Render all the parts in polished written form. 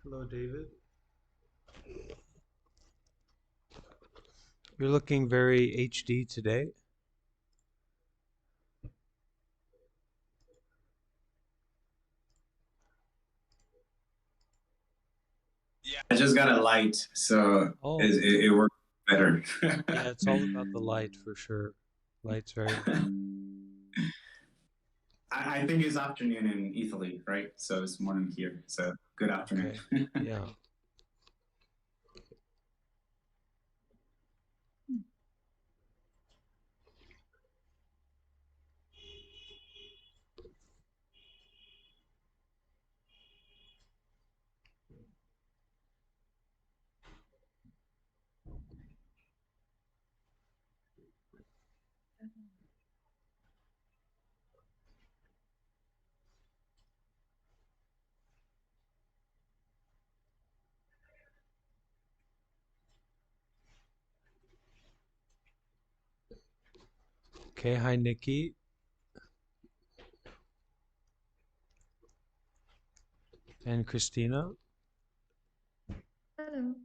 Hello, David. You're looking very HD today. Yeah, I just got a light, so Oh, it works better. yeah, it's all about the light for sure. Light's very important. I think it's afternoon in Italy, right? So it's morning here. So good afternoon. Okay. Yeah. Okay. Hi, Nikki and Christina. Hello.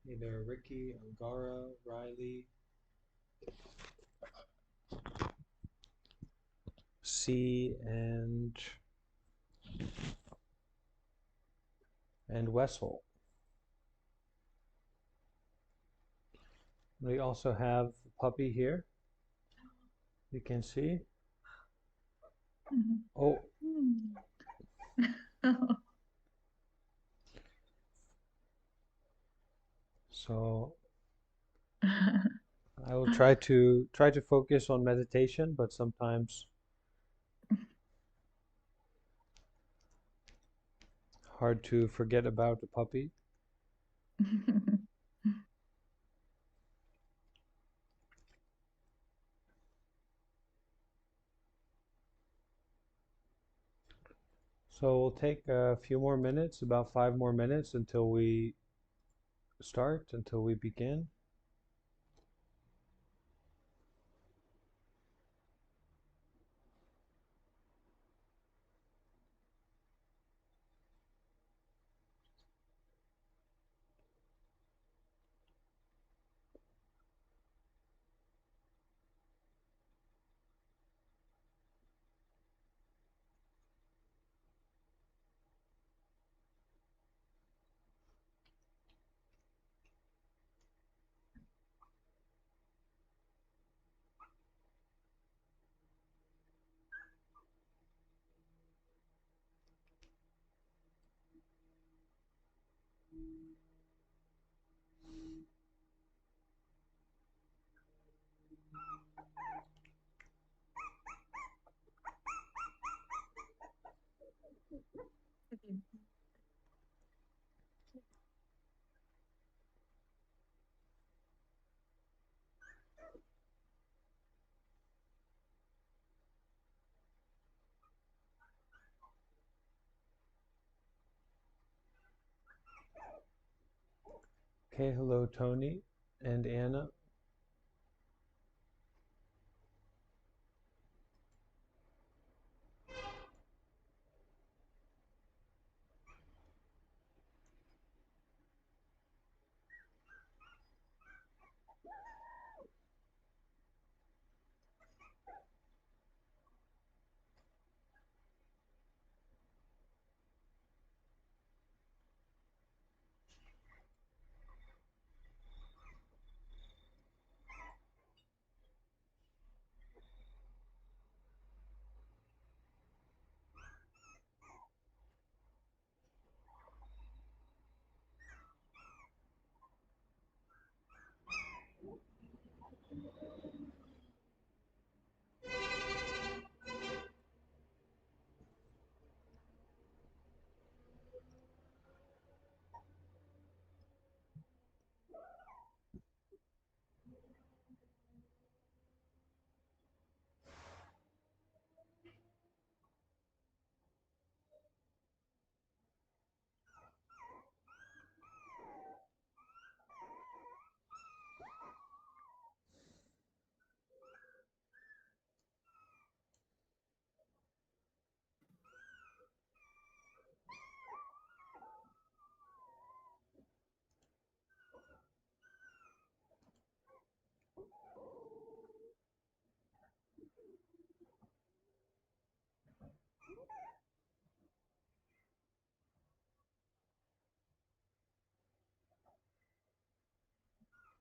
Hey there, Ricky, Angara, Riley, C, and Wessel. We also have Puppy here. You can see. Mhm. Oh, Hmm. so I will try to focus on meditation, but sometimes hard to forget about the puppy. So we'll take a few more minutes, about 5 more minutes until we start, until we begin. Okay, hello, Tony and Anna.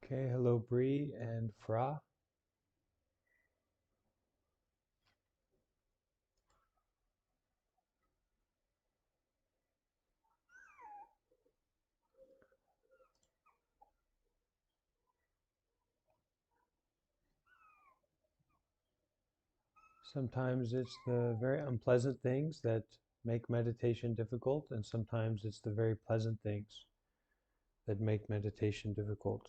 Okay, hello Bree and Fra. Sometimes it's the very unpleasant things that make meditation difficult, and sometimes it's the very pleasant things that make meditation difficult.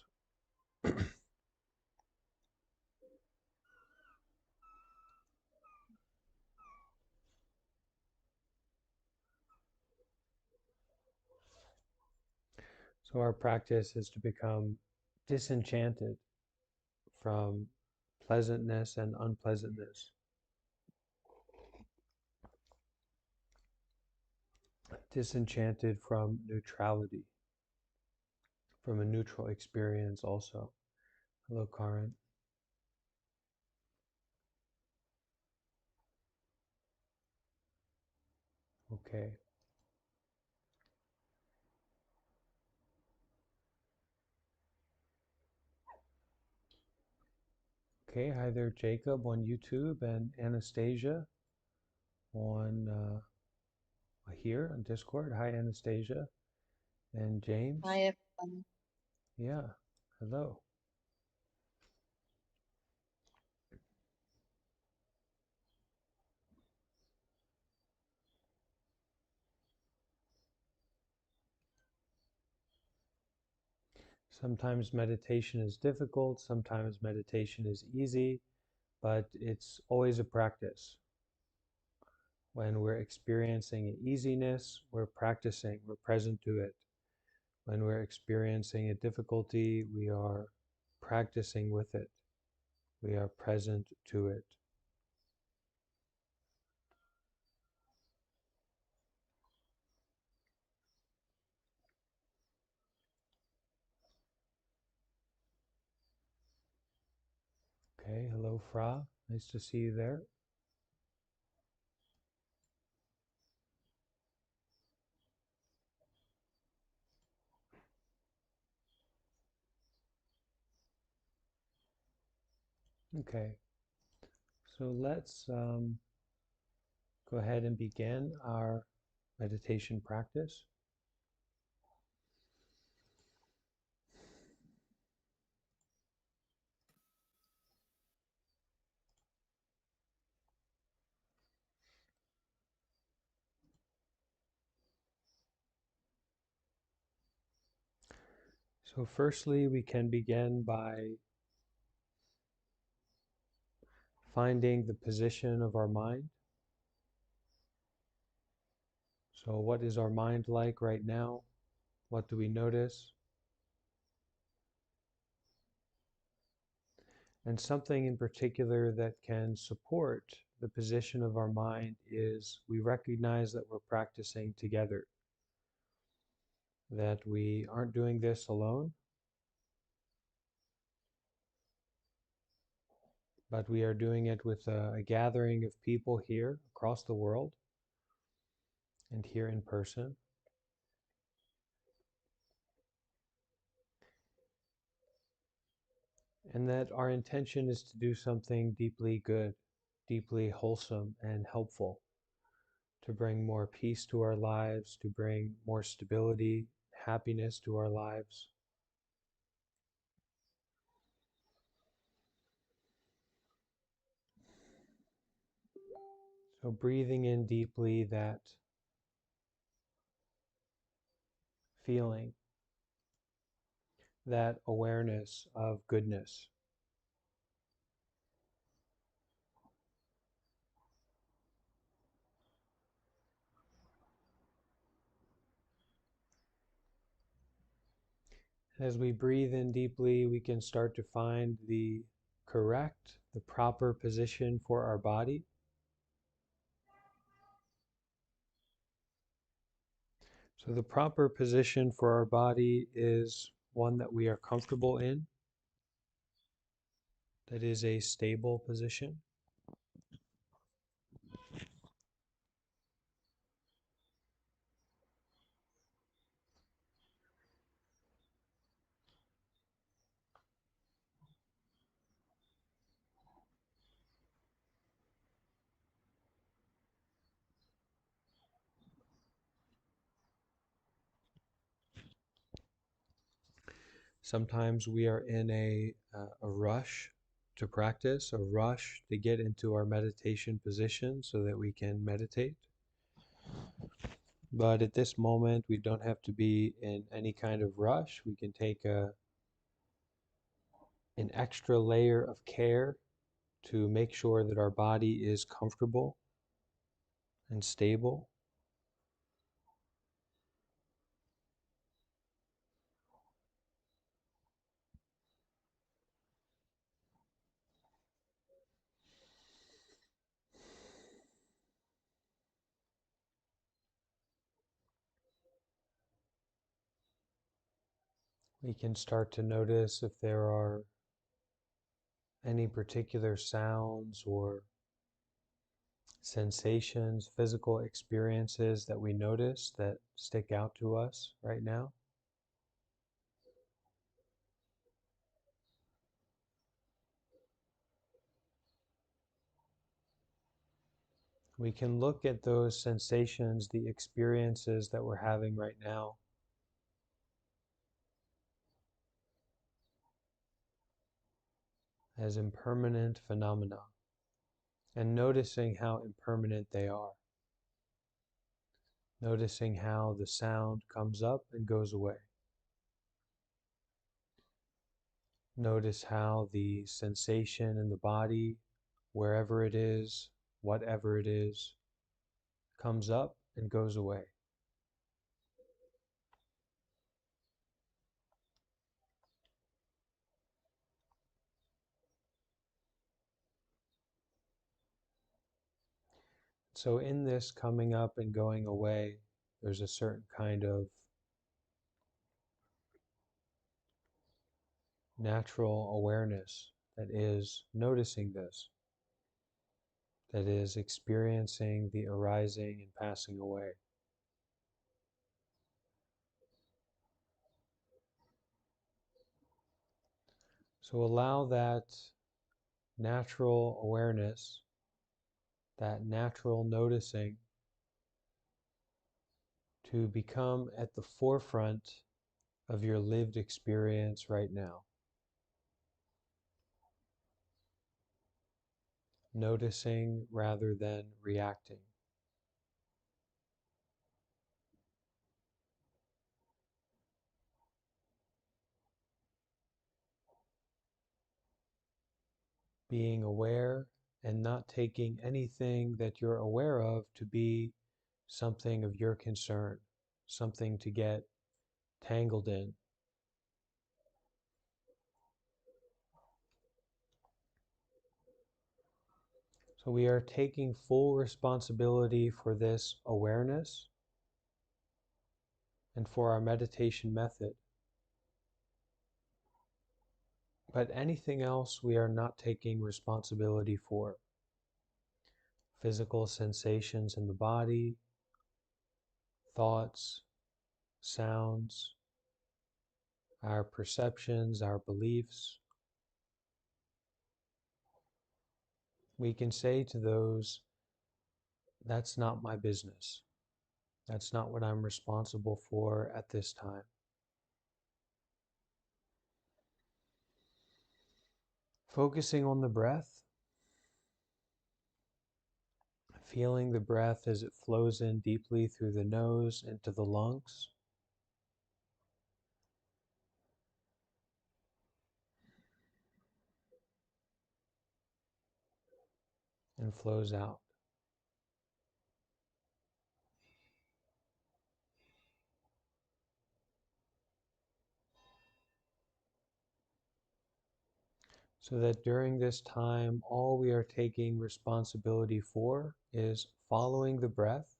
So our practice is to become disenchanted from pleasantness and unpleasantness, disenchanted from neutrality, from a neutral experience also. Hello, Karen. Okay. Okay, hi there, Jacob on YouTube and Anastasia on here on Discord. Hi, Anastasia and James. Hi, everyone. Yeah, hello. Sometimes meditation is difficult, sometimes meditation is easy, but it's always a practice. When we're experiencing easiness, we're practicing, we're present to it. When we're experiencing a difficulty, we are practicing with it. We are present to it. Okay, hello, Fra. Nice to see you there. Okay, so let's go ahead and begin our meditation practice. So firstly, we can begin by finding the position of our mind. So what is our mind like right now? What do we notice? And something in particular that can support the position of our mind is we recognize that we're practicing together, that we aren't doing this alone, but we are doing it with a gathering of people here across the world and here in person. And that our intention is to do something deeply good, deeply wholesome and helpful, to bring more peace to our lives, to bring more stability, happiness to our lives. So breathing in deeply that feeling, that awareness of goodness. As we breathe in deeply, we can start to find the correct, the proper position for our body. So the proper position for our body is one that we are comfortable in, that is a stable position. Sometimes we are in a rush to practice, a rush to get into our meditation position so that we can meditate. But at this moment, we don't have to be in any kind of rush. We can take an extra layer of care to make sure that our body is comfortable and stable. We can start to notice if there are any particular sounds or sensations, physical experiences that we notice that stick out to us right now. We can look at those sensations, the experiences that we're having right now, as impermanent phenomena, and noticing how impermanent they are. Noticing how the sound comes up and goes away. Notice how the sensation in the body, wherever it is, whatever it is, comes up and goes away. So in this coming up and going away, there's a certain kind of natural awareness that is noticing this, that is experiencing the arising and passing away. So allow that natural awareness, that natural noticing, to become at the forefront of your lived experience right now. Noticing rather than reacting. Being aware and not taking anything that you're aware of to be something of your concern, something to get tangled in. So we are taking full responsibility for this awareness and for our meditation method. But anything else we are not taking responsibility for. Physical sensations in the body, thoughts, sounds, our perceptions, our beliefs. We can say to those, that's not my business. That's not what I'm responsible for at this time. Focusing on the breath, feeling the breath as it flows in deeply through the nose into the lungs. And flows out. So that during this time, all we are taking responsibility for is following the breath,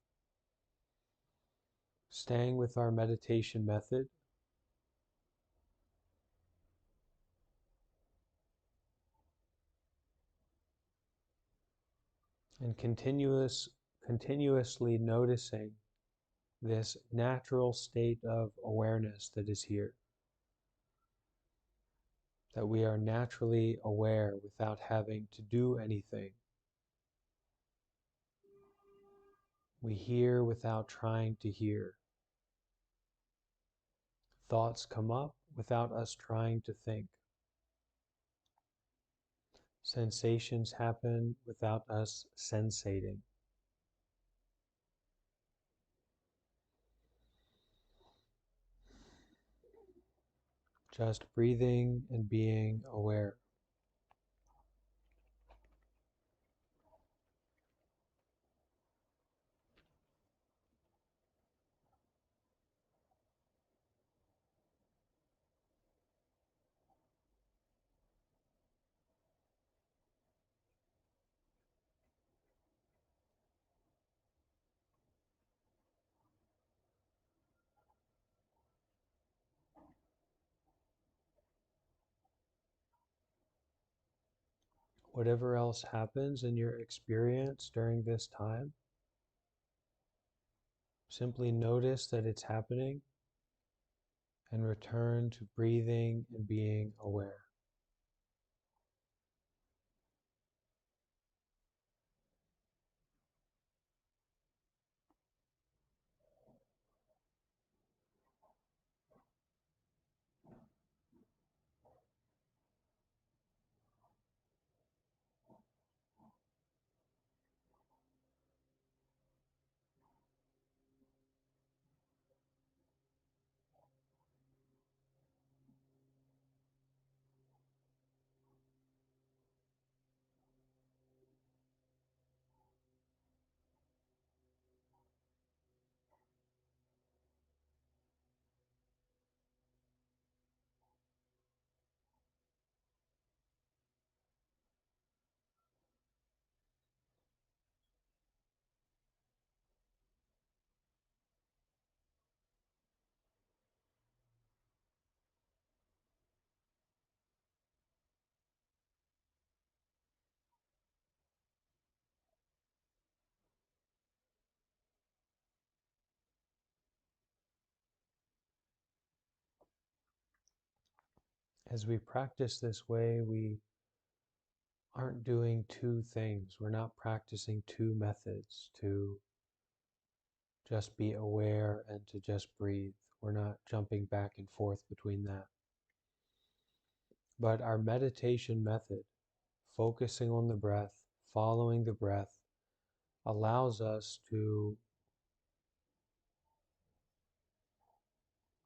staying with our meditation method, and continuously noticing this natural state of awareness that is here. That we are naturally aware without having to do anything. We hear without trying to hear. Thoughts come up, without us trying to think. Sensations happen without us sensating. Just breathing and being aware. Whatever else happens in your experience during this time, simply notice that it's happening and return to breathing and being aware. As we practice this way, we aren't doing two things. We're not practicing two methods to just be aware and to just breathe. We're not jumping back and forth between that. But our meditation method, focusing on the breath, following the breath, allows us to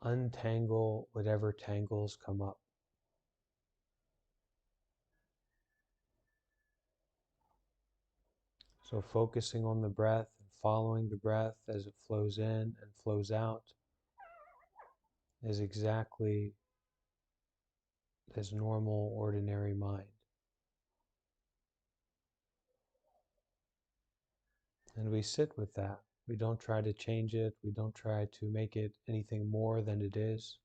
untangle whatever tangles come up. So focusing on the breath and following the breath as it flows in and flows out is exactly this normal, ordinary mind. And we sit with that. We don't try to change it. We don't try to make it anything more than it is.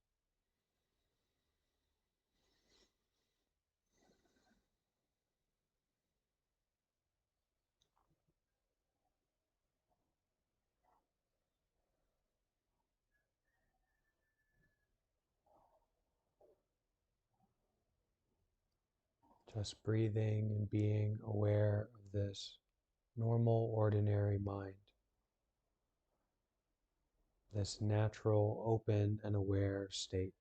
Just breathing and being aware of this normal, ordinary mind. This natural, open, and aware state.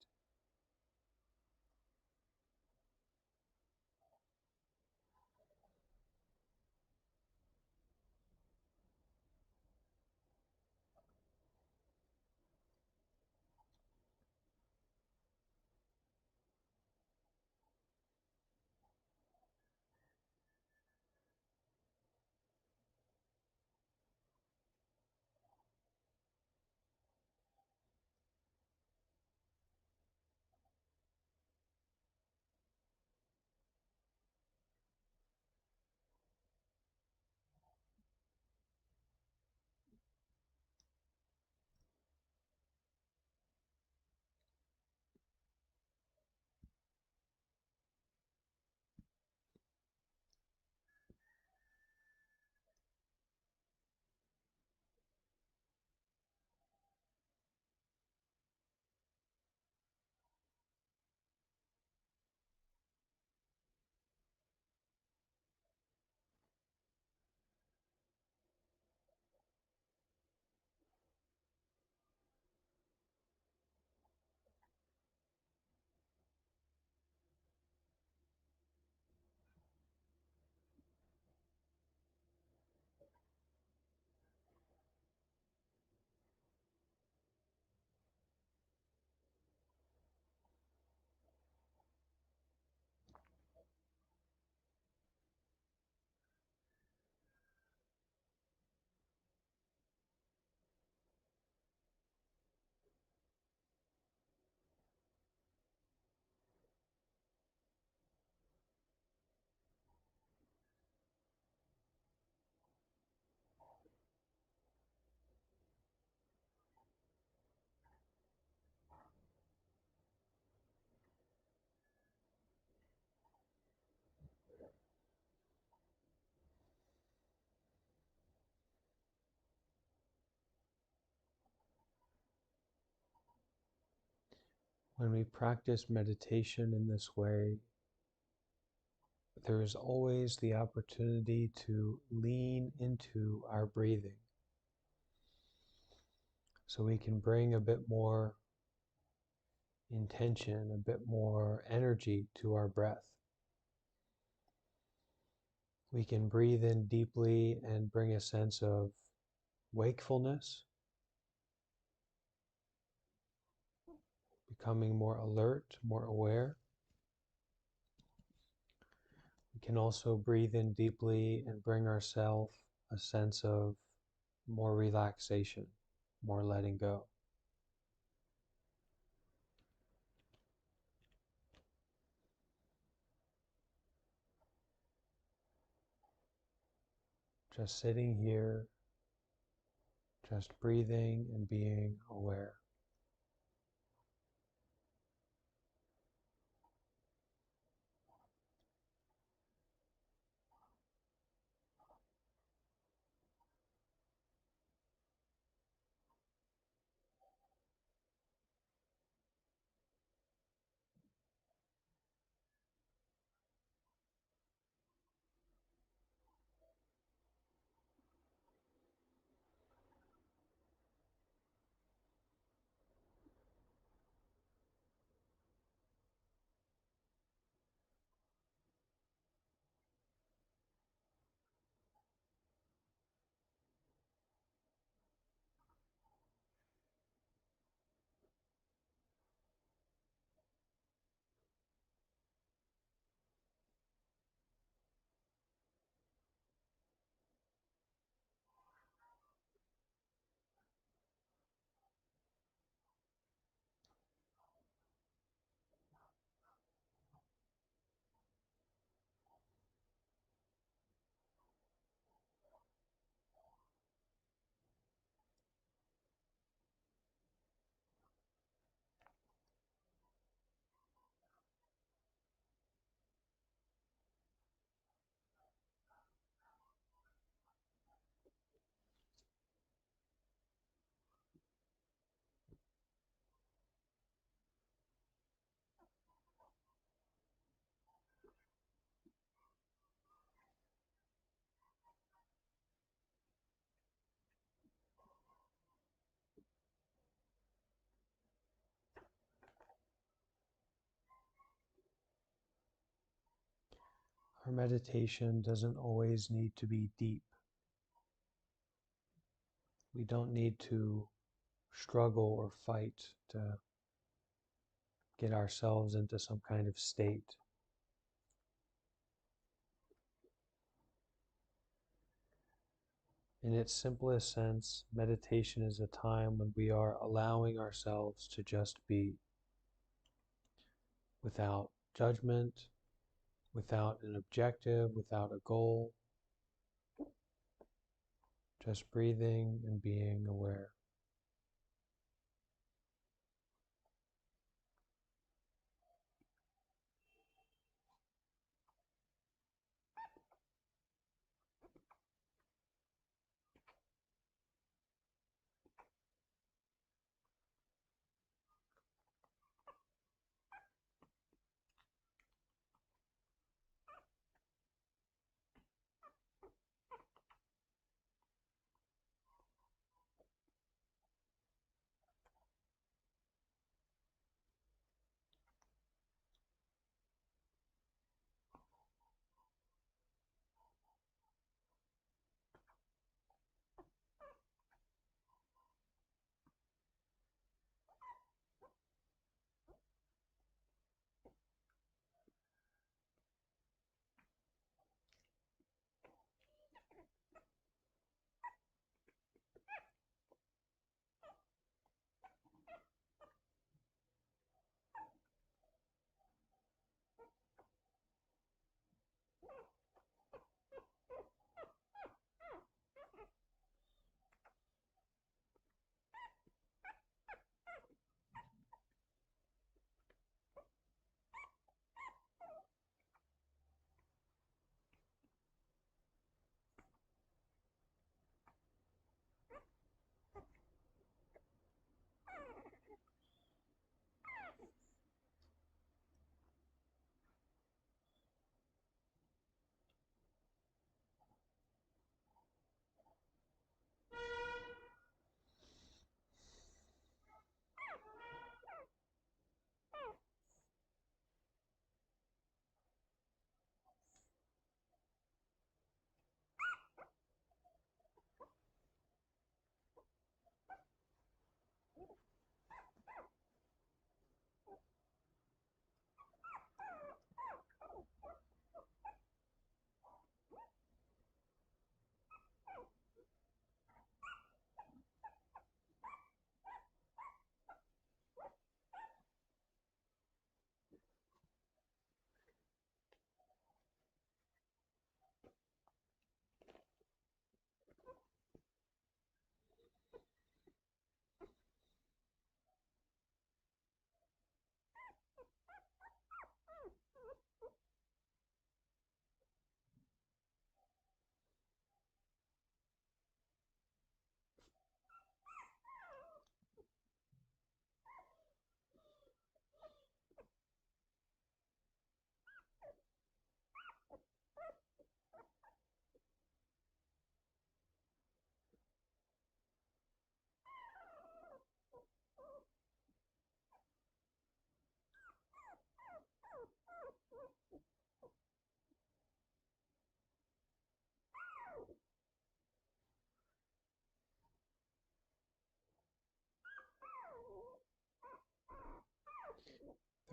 When we practice meditation in this way, there is always the opportunity to lean into our breathing. So we can bring a bit more intention, a bit more energy to our breath. We can breathe in deeply and bring a sense of wakefulness, becoming more alert, more aware. We can also breathe in deeply and bring ourselves a sense of more relaxation, more letting go. Just sitting here, just breathing and being aware. Our meditation doesn't always need to be deep. We don't need to struggle or fight to get ourselves into some kind of state. In its simplest sense, meditation is a time when we are allowing ourselves to just be, without judgment, without an objective, without a goal, just breathing and being aware.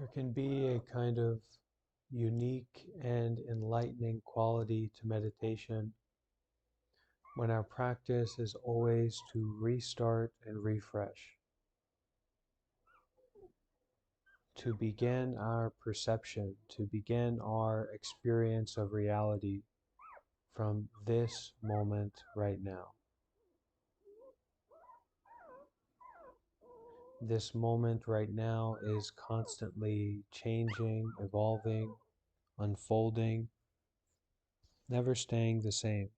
There can be a kind of unique and enlightening quality to meditation when our practice is always to restart and refresh, to begin our perception, to begin our experience of reality from this moment right now. This moment right now is constantly changing, evolving, unfolding, never staying the same.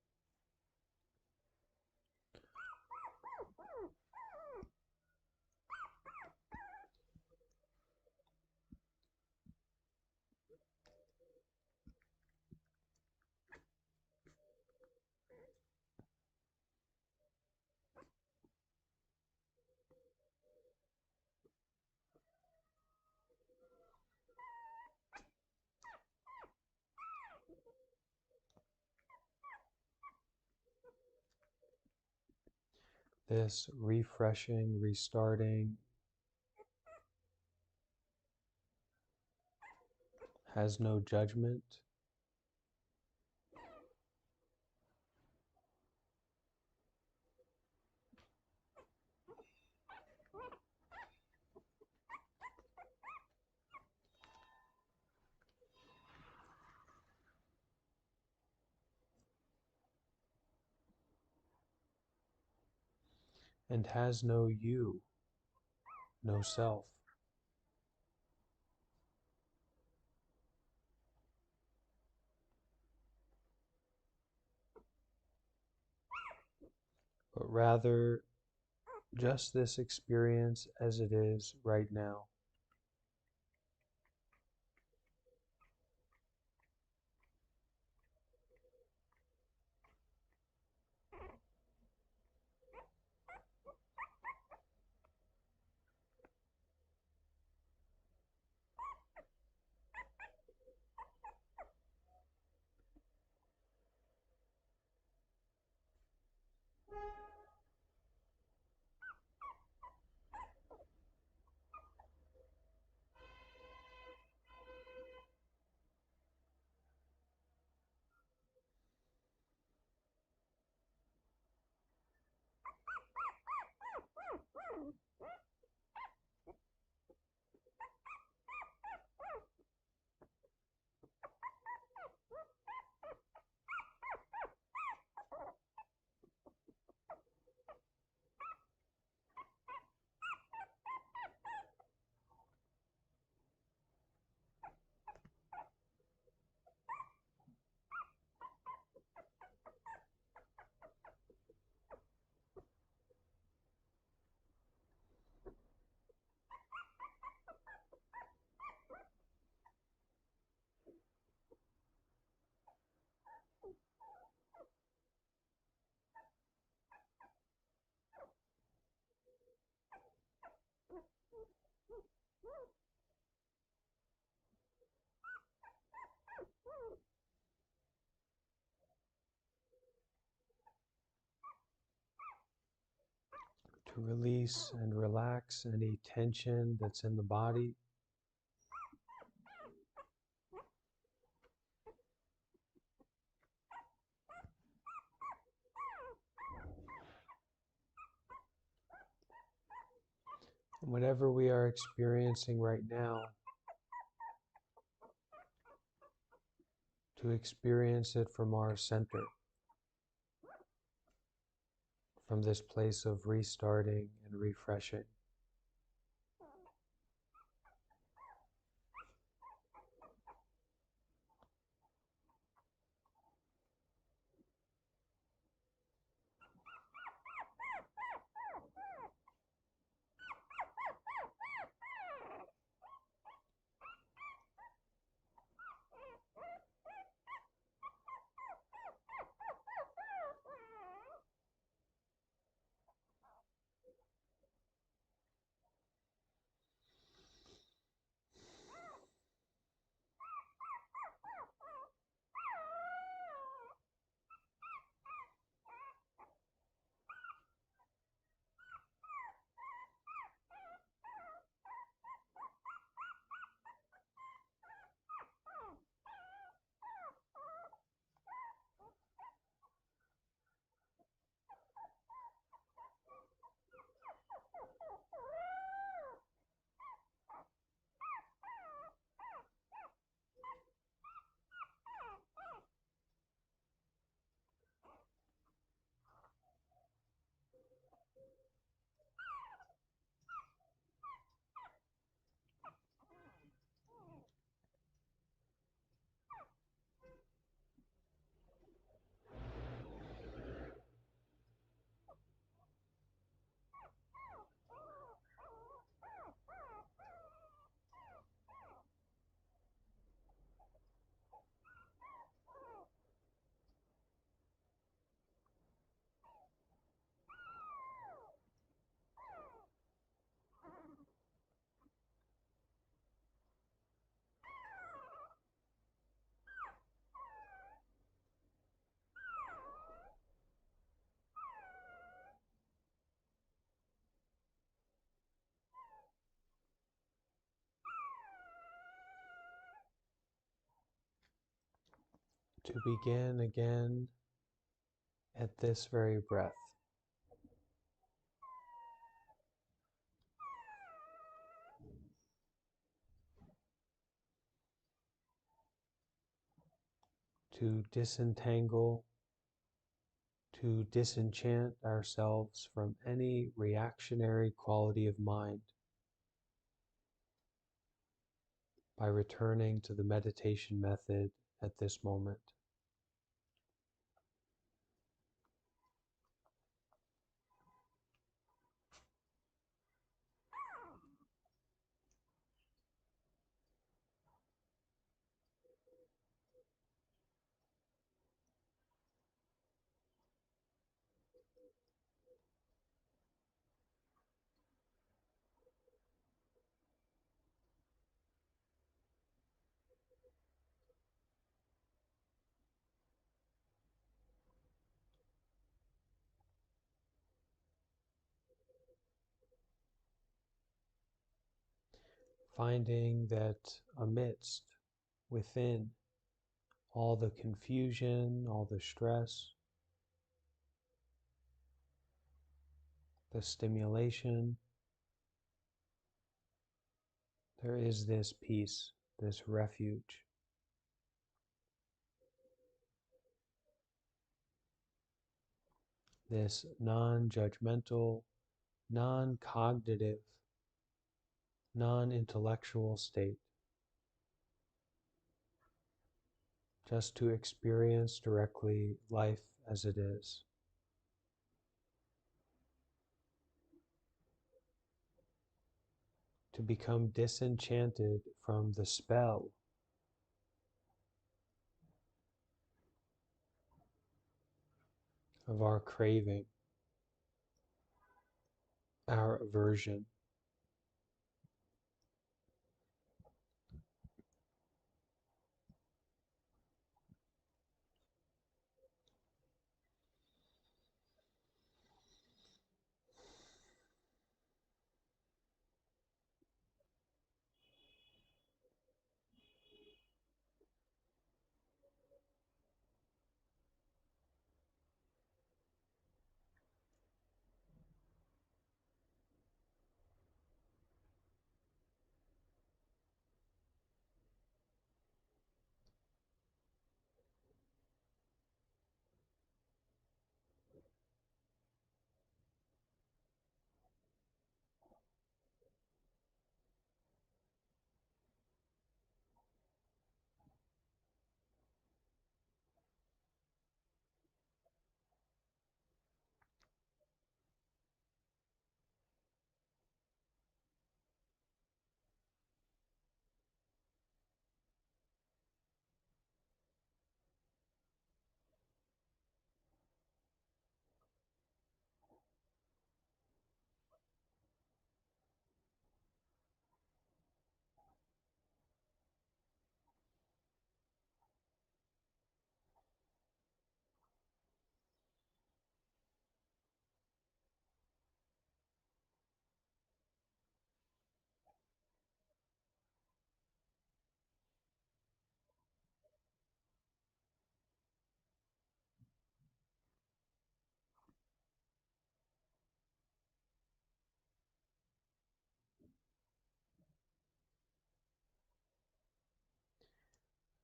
This refreshing, restarting has no judgment. And has no you, no self. But rather just this experience as it is right now. To release and relax any tension that's in the body. Whatever we are experiencing right now, to experience it from our center, from this place of restarting and refreshing. to begin again at this very breath. To disentangle, to disenchant ourselves from any reactionary quality of mind by returning to the meditation method at this moment. Finding that amidst, within, all the confusion, all the stress, the stimulation, there is this peace, this refuge. This non-judgmental, non-cognitive, non-intellectual state, just to experience directly life as it is. To become disenchanted from the spell of our craving, our aversion.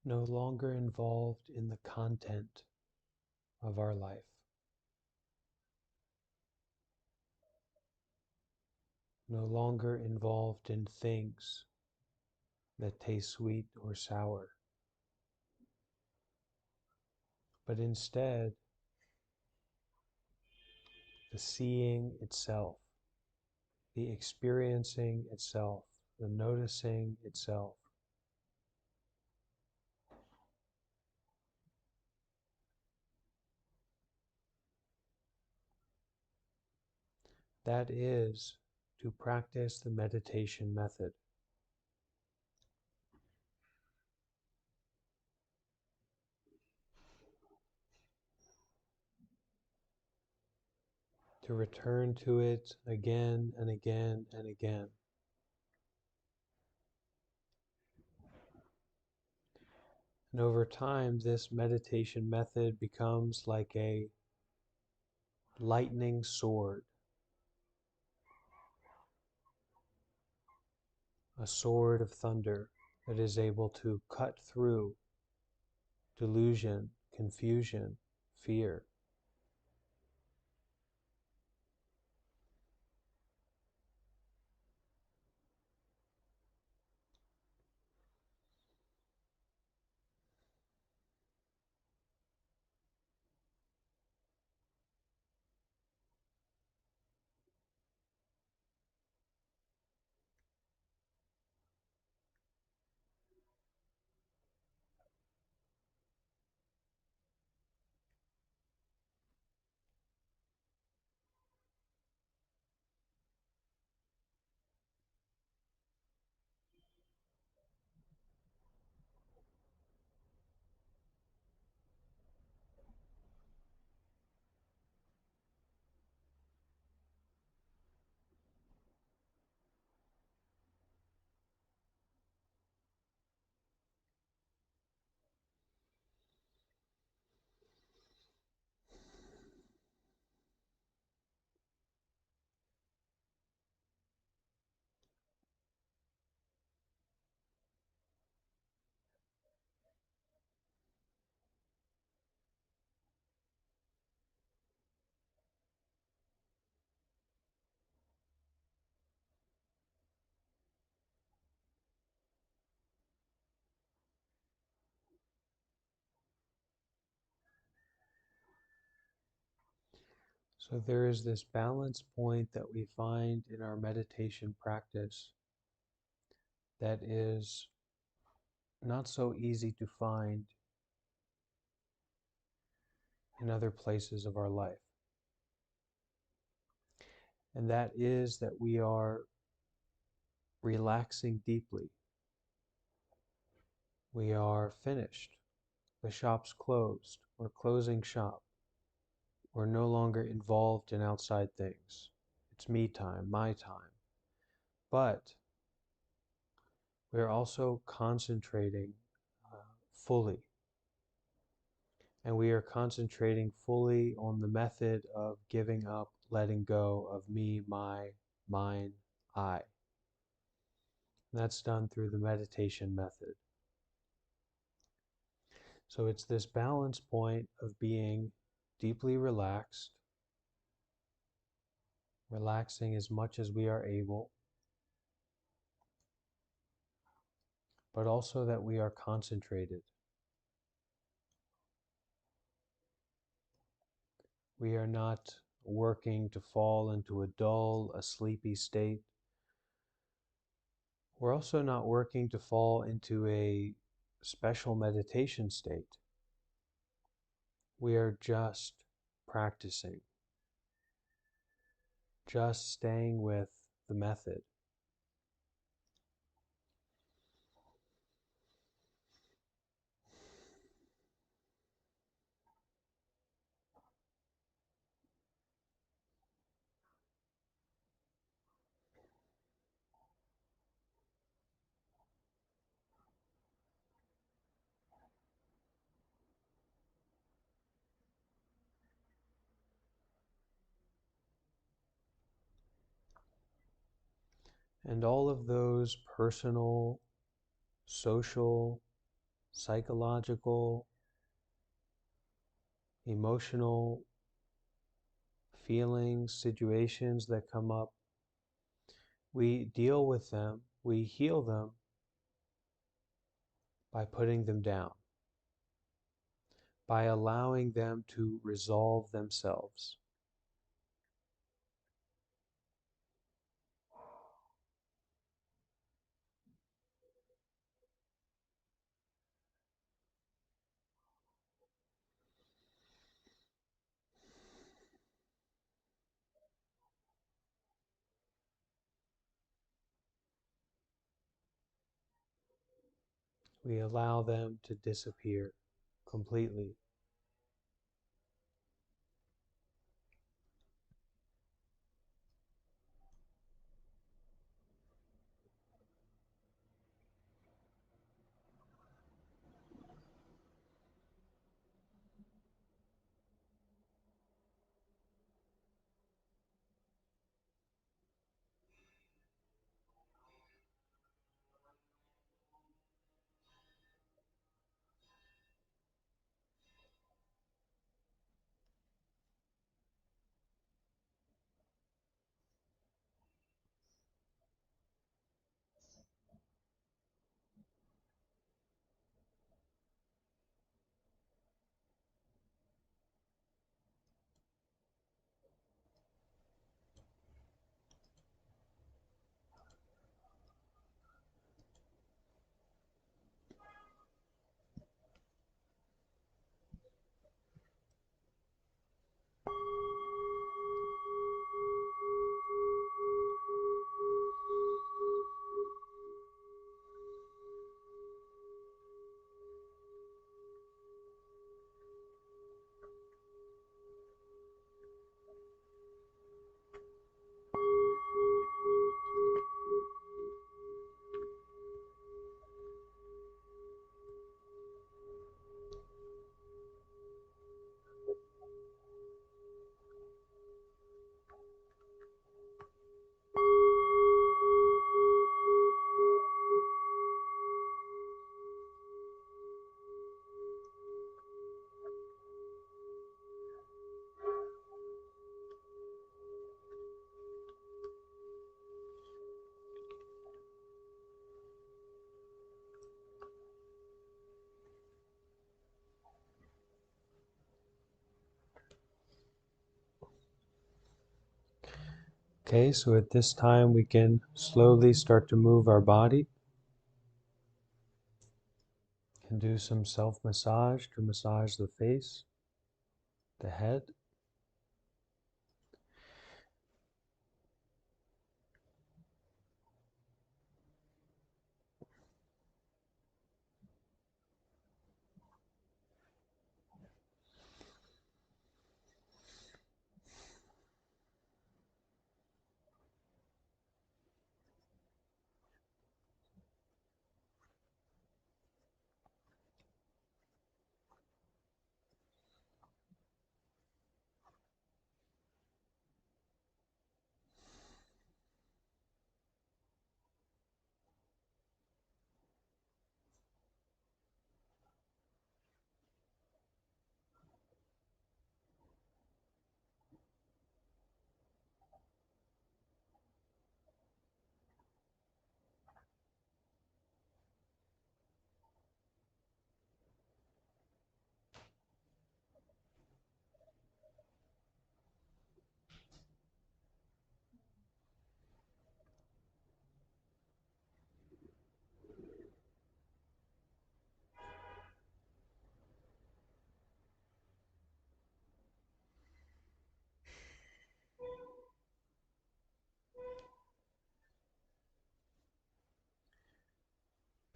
No longer involved in the content of our life. No longer involved in things that taste sweet or sour, but instead the seeing itself, the experiencing itself, the noticing itself. That is to practice the meditation method. To return to it again and again and again. And over time, this meditation method becomes like a lightning sword, a sword of thunder that is able to cut through delusion, confusion, fear. So there is this balance point that we find in our meditation practice that is not so easy to find in other places of our life. And that is that we are relaxing deeply. We are finished. The shop's closed. We're closing shop. We're no longer involved in outside things. It's me time, my time. But we're also concentrating fully. And we are concentrating fully on the method of giving up, letting go of me, my, mine, I. And that's done through the meditation method. So it's this balance point of being deeply relaxed, relaxing as much as we are able, but also that we are concentrated. We are not working to fall into a dull, a sleepy state. We're also not working to fall into a special meditation state. We are just practicing, just staying with the method. And all of those personal, social, psychological, emotional feelings, situations that come up, we deal with them, we heal them by putting them down, by allowing them to resolve themselves. We allow them to disappear completely. Okay, so at this time we can slowly start to move our body. Can do some self-massage to massage the face, the head.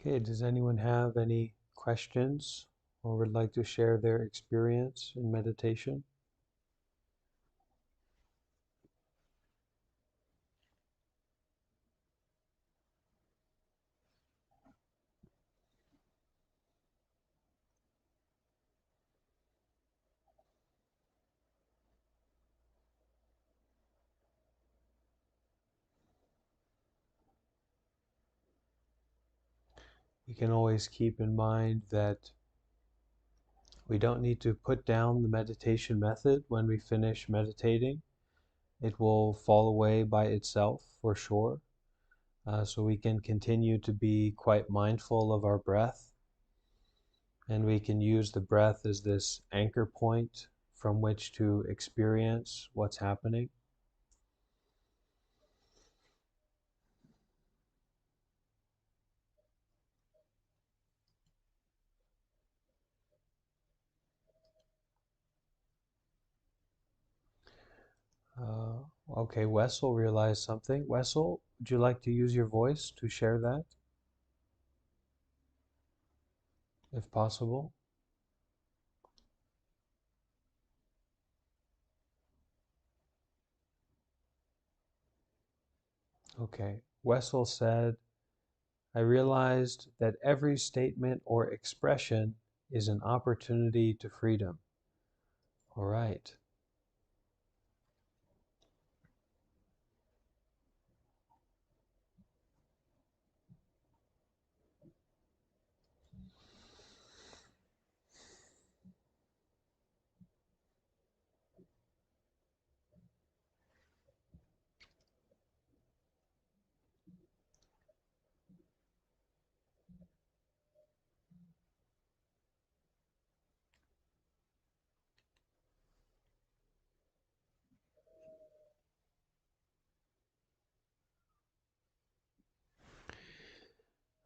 Okay, does anyone have any questions or would like to share their experience in meditation? We can always keep in mind that we don't need to put down the meditation method when we finish meditating. It will fall away by itself for sure. So we can continue to be quite mindful of our breath, and we can use the breath as this anchor point from which to experience what's happening. Okay, Wessel realized something. Wessel, would you like to use your voice to share that, if possible? Okay. Wessel said, I realized that every statement or expression is an opportunity to freedom. All right.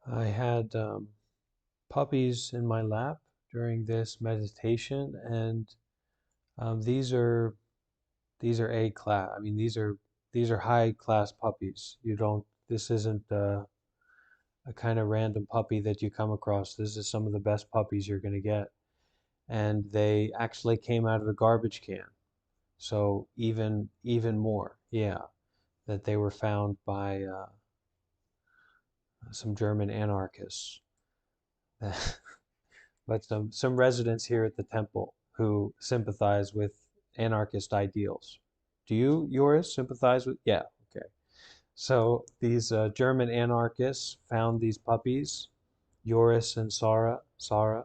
I had puppies in my lap during this meditation, and these are A class. I mean, these are high class puppies. You don't. This isn't a kind of random puppy that you come across. This is some of the best puppies you're going to get, and they actually came out of a garbage can. So even more, yeah, that they were found by some German anarchists. But some residents here at the temple who sympathize with anarchist ideals. Do you, Joris, sympathize with? Yeah, okay. So these German anarchists found these puppies, Joris and Sarah,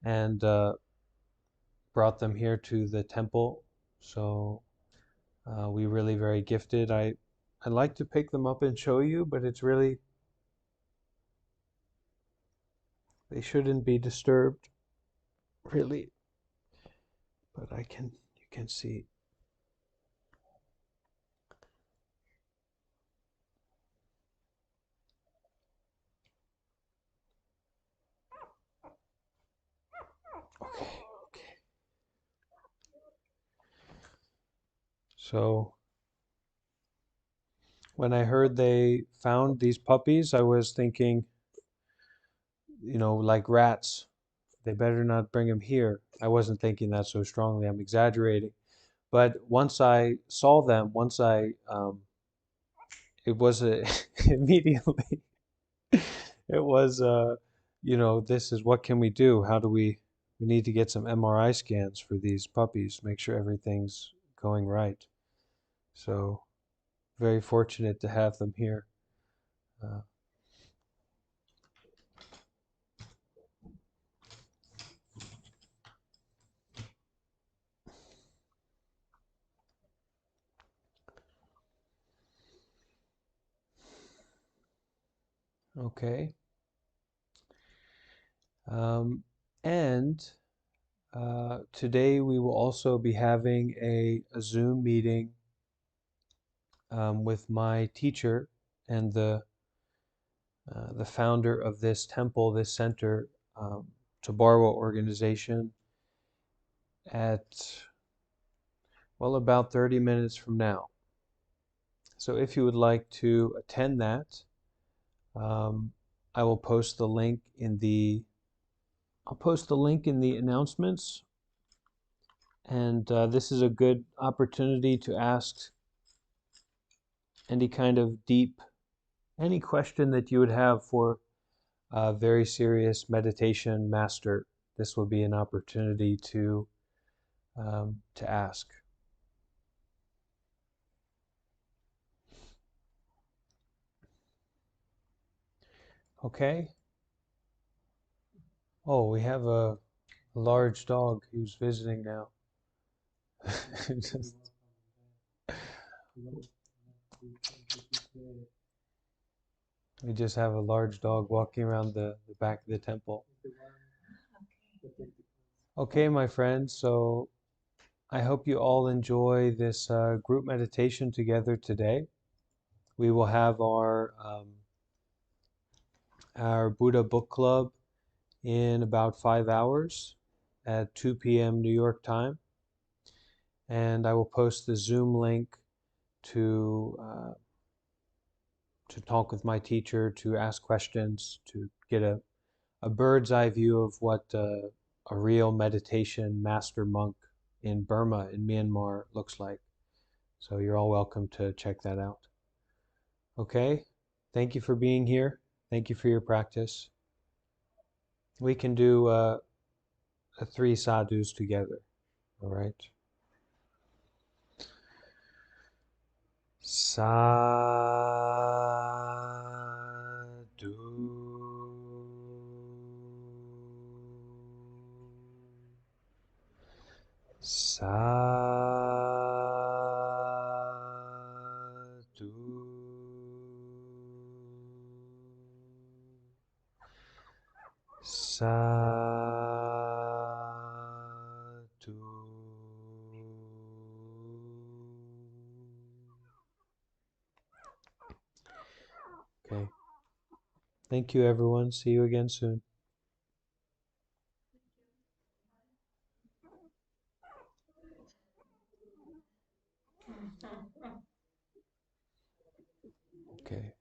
and brought them here to the temple. So we really very gifted. I'd like to pick them up and show you, but it's really, they shouldn't be disturbed, really. But you can see. So when I heard they found these puppies, I was thinking, like rats, they better not bring them here. I wasn't thinking that so strongly, I'm exaggerating. But once I saw them, it was immediately, it was, this is what can we do? We need to get some MRI scans for these puppies, make sure everything's going right. So very fortunate to have them here. Uh, okay. Um, and today we will also be having a Zoom meeting with my teacher and the founder of this temple, this center, Tabarwa organization, at, well, about 30 minutes from now. So if you would like to attend that, um, I will post the link in the announcements, and this is a good opportunity to ask any kind of any question that you would have for a very serious meditation master. This will be an opportunity to ask. Okay. Oh, we have a large dog who's visiting now. Just- we just have a large dog walking around the back of the temple. Okay, my friends, so I hope you all enjoy this group meditation together today. We will have our Buddha book club in about 5 hours at 2 p.m. New York time, and I will post the Zoom link to talk with my teacher, to ask questions, to get a bird's eye view of what a real meditation master monk in Burma, in Myanmar, looks like. So you're all welcome to check that out. Okay, thank you for being here. Thank you for your practice. We can do a 3 sadhus together, all right? Sadhu. Sadhu. Sadhu. Okay. Thank you, everyone. See you again soon. Okay.